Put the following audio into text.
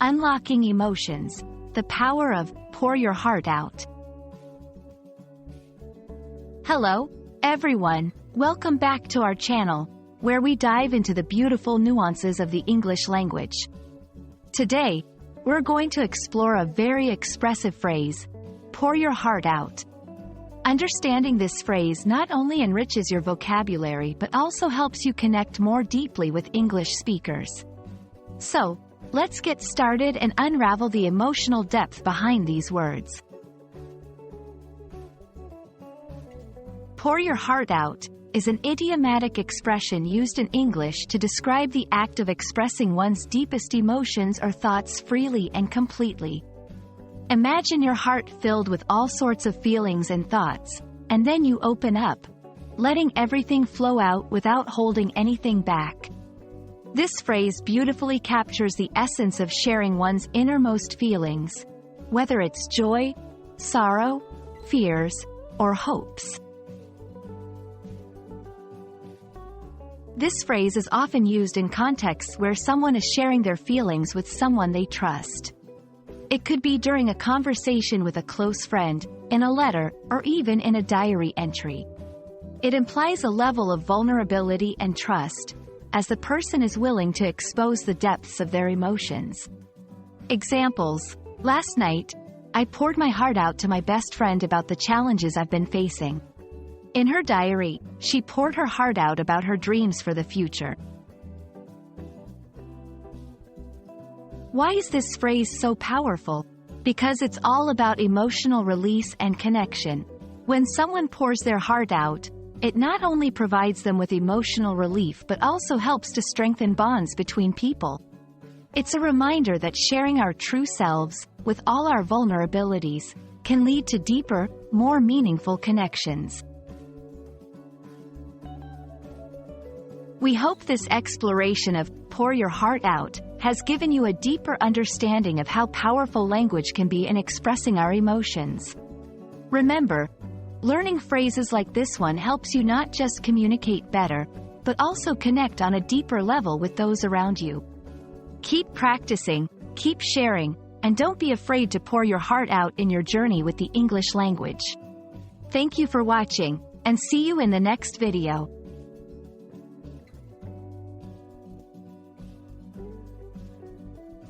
Unlocking emotions, the power of pour your heart out. Hello, everyone. Welcome back to our channel, where we dive into the beautiful nuances of the English language. Today, we're going to explore a very expressive phrase, pour your heart out. Understanding this phrase not only enriches your vocabulary but also helps you connect more deeply with English speakers. So, let's get started and unravel the emotional depth behind these words. Pour your heart out is an idiomatic expression used in English to describe the act of expressing one's deepest emotions or thoughts freely and completely. Imagine your heart filled with all sorts of feelings and thoughts, and then you open up, letting everything flow out without holding anything back. This phrase beautifully captures the essence of sharing one's innermost feelings, whether it's joy, sorrow, fears, or hopes. This phrase is often used in contexts where someone is sharing their feelings with someone they trust. It could be during a conversation with a close friend, in a letter, or even in a diary entry. It implies a level of vulnerability and trust, as the person is willing to expose the depths of their emotions. Examples: last night, I poured my heart out to my best friend about the challenges I've been facing. In her diary, she poured her heart out about her dreams for the future. Why is this phrase so powerful? Because it's all about emotional release and connection. When someone pours their heart out, it not only provides them with emotional relief but also helps to strengthen bonds between people. It's a reminder that sharing our true selves, with all our vulnerabilities, can lead to deeper, more meaningful connections. We hope this exploration of pour your heart out has given you a deeper understanding of how powerful language can be in expressing our emotions. Remember, learning phrases like this one helps you not just communicate better, but also connect on a deeper level with those around you. Keep practicing, keep sharing, and don't be afraid to pour your heart out in your journey with the English language. Thank you for watching, and see you in the next video.